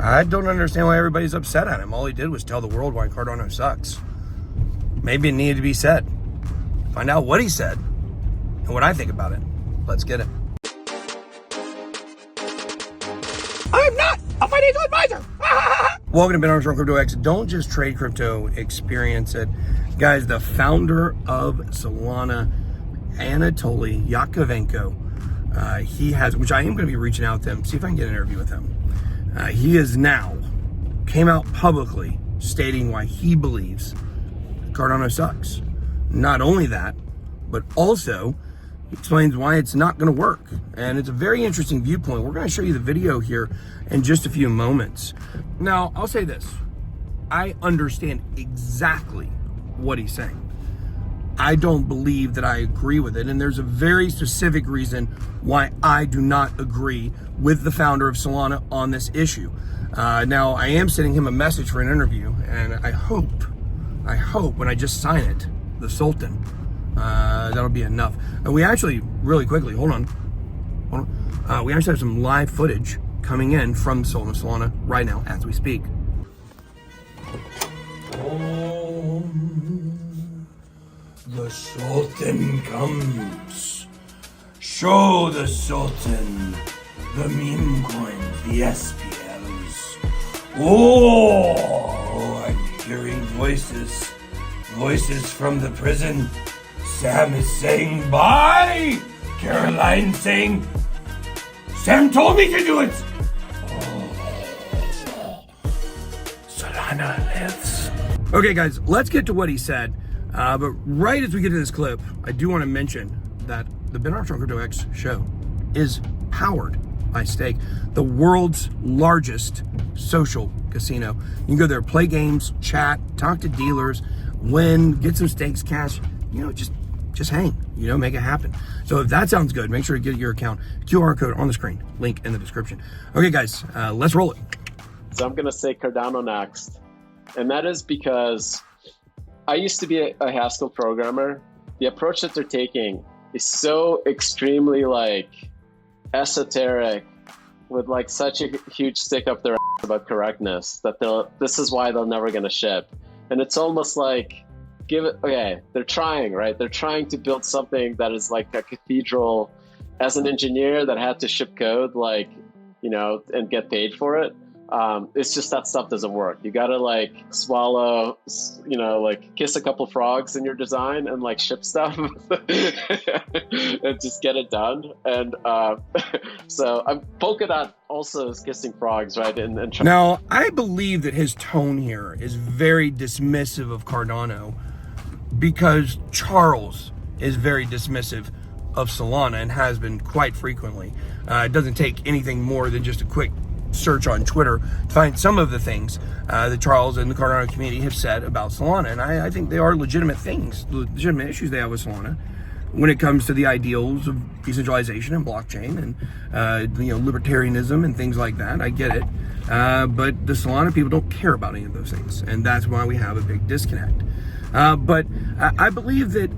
I don't understand why everybody's upset at him. All he did was tell the world why Cardano sucks. Maybe it needed to be said. Find out what he said and what I think about it. Let's get it. I'm not a financial advisor. Welcome to Armstrong Crypto X. Don't just trade crypto, experience it. Guys, the founder of Solana, Anatoly Yakovenko, he has, which I am going to be reaching out to him, see if I can get an interview with him. He is now came out publicly stating why he believes Cardano sucks. Not only that, but also explains why it's not going to work. And it's a very interesting viewpoint. We're going to show you the video here in just a few moments. Now, I'll say this. I understand exactly what he's saying. I don't believe that I agree with it. And there's a very specific reason why I do not agree with the founder of Solana on this issue. Now, I am sending him a message for an interview, and I hope when I just sign it, the Sultan, that'll be enough. And we actually, really quickly, hold on. We actually have some live footage coming in from Solana right now as we speak. The Sultan comes. Show the Sultan the meme coins, the SPLs. Oh, I'm hearing voices. Voices from the prison. Sam is saying bye. Caroline saying, Sam told me to do it. Oh, Solana lives. Okay, guys, let's get to what he said. But right as we get to this clip, I do want to mention that the Ben Armstrong Crypto X show is powered by Stake, the world's largest social casino. You can go there, play games, chat, talk to dealers, win, get some stakes cash, just hang, make it happen. So if that sounds good, make sure to get your account. QR code on the screen, link in the description. Okay, guys, let's roll it. So I'm going to say Cardano next. And that is because I used to be a Haskell programmer. The approach that they're taking is so extremely esoteric, with such a huge stick up their ass about correctness, that this is why they're never going to ship. And it's almost like, they're trying, right? They're trying to build something that is like a cathedral. As an engineer that had to ship code, and get paid for it. It's just that stuff doesn't work. You gotta swallow, kiss a couple frogs in your design and ship stuff and just get it done. And so Polkadot also is kissing frogs, right? And now I believe that his tone here is very dismissive of Cardano because Charles is very dismissive of Solana and has been quite frequently. It doesn't take anything more than just a quick search on Twitter to find some of the things that Charles and the Cardano community have said about Solana. And I think they are legitimate things, legitimate issues they have with Solana when it comes to the ideals of decentralization and blockchain and libertarianism and things like that. I get it. But the Solana people don't care about any of those things. And that's why we have a big disconnect. But I believe that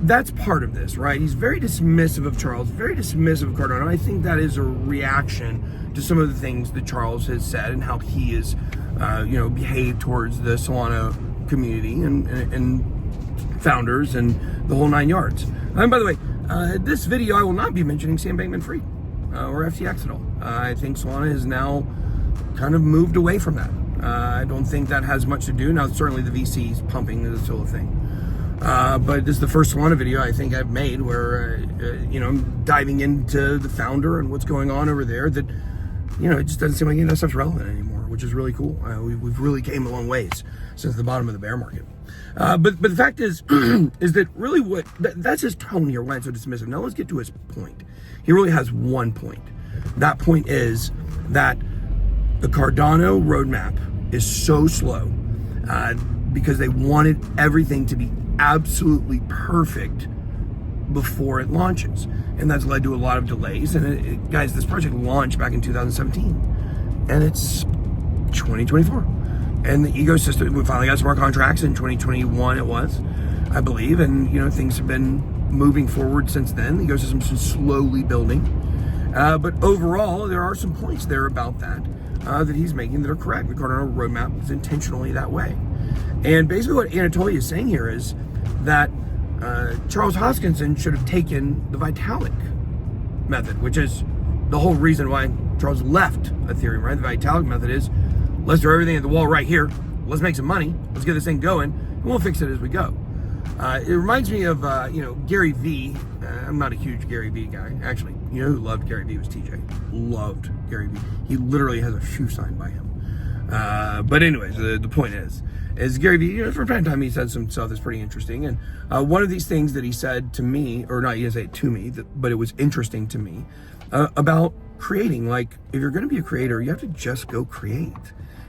that's part of this, right? He's very dismissive of Charles, very dismissive of Cardano. I think that is a reaction to some of the things that Charles has said and how he is, behaved towards the Solana community and founders and the whole 9 yards. And by the way, this video, I will not be mentioning Sam Bankman-Fried or FTX at all. I think Solana has now kind of moved away from that. I don't think that has much to do. Now, certainly the VCs pumping is still a thing. But this is the first Solana video I think I've made where, I'm diving into the founder and what's going on over there that, it just doesn't seem like any of that stuff's relevant anymore, which is really cool. We've really came a long ways since the bottom of the bear market. But the fact is that really that's his tone here, why it's so dismissive. Now let's get to his point. He really has one point. That point is that the Cardano roadmap is so slow because they wanted everything to be absolutely perfect before it launches, and that's led to a lot of delays. And guys, this project launched back in 2017 and it's 2024, and the ecosystem, we finally got smart contracts in 2021 it was, I believe, and things have been moving forward since then. The ecosystem's been slowly building, but overall there are some points there about that. that he's making that are correct. The Cardano roadmap is intentionally that way. And basically what Anatoly is saying here is that Charles Hoskinson should have taken the Vitalik method, which is the whole reason why Charles left Ethereum, right? The Vitalik method is, let's throw everything at the wall right here. Let's make some money. Let's get this thing going, and we'll fix it as we go. It reminds me of, Gary Vee. I'm not a huge Gary Vee guy. Actually, you know who loved Gary Vee was TJ. Loved Gary Vee. He literally has a shoe signed by him. But anyways, the point is Gary Vee, from time to time he said some stuff that's pretty interesting. And one of these things that he said to me, or not, he didn't say it to me, but it was interesting to me, about creating. Like, if you're going to be a creator, you have to just go create.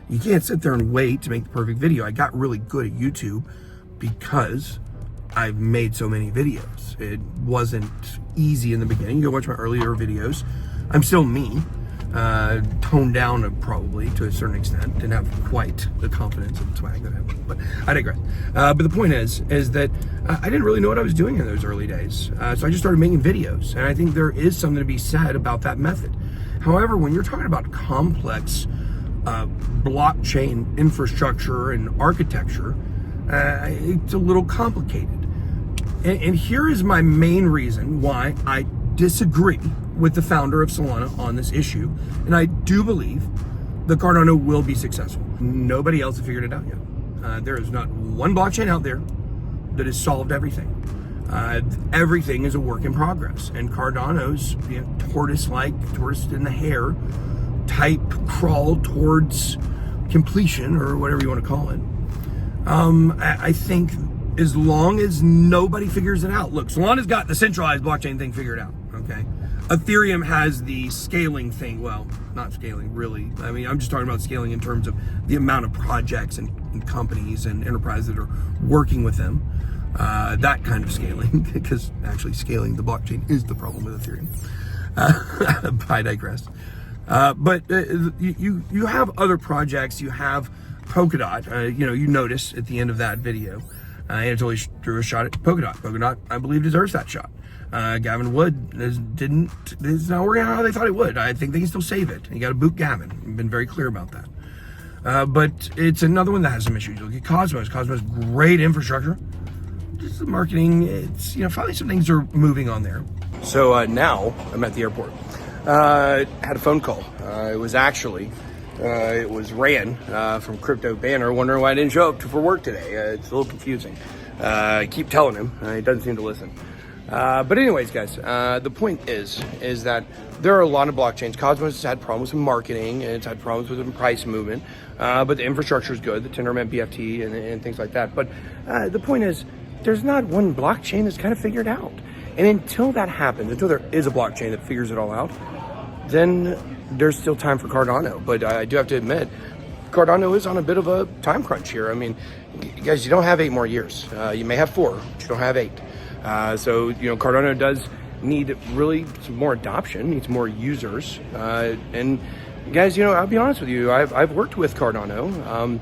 You can't sit there and wait to make the perfect video. I got really good at YouTube because I've made so many videos. It wasn't easy in the beginning. You go watch my earlier videos. I'm still me. Toned down probably to a certain extent. Didn't have quite the confidence and swag that I have, but I digress. But the point is that I didn't really know what I was doing in those early days. So I just started making videos, and I think there is something to be said about that method. However, when you're talking about complex blockchain infrastructure and architecture, it's a little complicated. And here is my main reason why I disagree with the founder of Solana on this issue. And I do believe the Cardano will be successful. Nobody else has figured it out yet. There is not one blockchain out there that has solved everything. Everything is a work in progress. And Cardano's tortoise-like, tortoise in the hair type crawl towards completion, or whatever you want to call it. I think as long as nobody figures it out. Look, Solana's got the centralized blockchain thing figured out, okay? Ethereum has the scaling thing. Well, not scaling, really. I mean, I'm just talking about scaling in terms of the amount of projects and companies and enterprises that are working with them. That kind of scaling, because actually scaling the blockchain is the problem with Ethereum. I digress. But you have other projects. You have Polkadot. You notice at the end of that video, Anatoly threw a shot at Polkadot. Polkadot, I believe, deserves that shot. Gavin Wood is not working out how they thought it would. I think they can still save it. You got to boot Gavin. I've been very clear about that. But it's another one that has some issues. Look at Cosmos. Cosmos, great infrastructure. Just the marketing, it's, finally some things are moving on there. So now I'm at the airport. Had a phone call. It was Ryan from Crypto Banner, wondering why I didn't show up for work today. It's a little confusing. I keep telling him. He doesn't seem to listen. But anyways, guys, the point is that there are a lot of blockchains. Cosmos has had problems with marketing, and it's had problems with the price movement. But the infrastructure is good, the Tendermint BFT and things like that. But the point is, there's not one blockchain that's kind of figured out. And until that happens, until there is a blockchain that figures it all out, then there's still time for Cardano. But I do have to admit, Cardano is on a bit of a time crunch here. I mean, guys, you don't have 8 more years. You may have 4, but you don't have 8. So, Cardano does need really some more adoption, needs more users. And guys, I'll be honest with you, I've worked with Cardano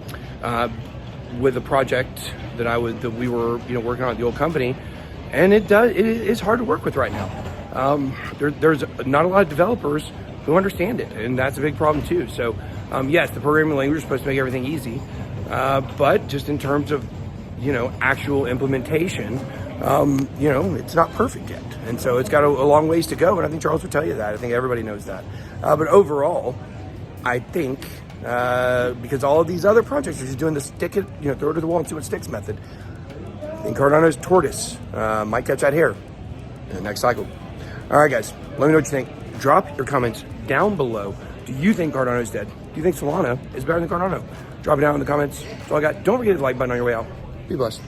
with a project that we were working on at the old company, and it is hard to work with right now. There's not a lot of developers who understand it, and that's a big problem too. So yes, the programming language is supposed to make everything easy, but just in terms of actual implementation, it's not perfect yet, and so it's got a long ways to go. And I think Charles would tell you that. I think everybody knows that. But overall, I think because all of these other projects are just doing the stick it, throw it to the wall and see what sticks method. I think Cardano's tortoise might catch that hair in the next cycle. All right, guys, let me know what you think. Drop your comments down below. Do you think Cardano's dead? Do you think Solana is better than Cardano? Drop it down in the comments. That's all I got. Don't forget to like button on your way out. Be blessed.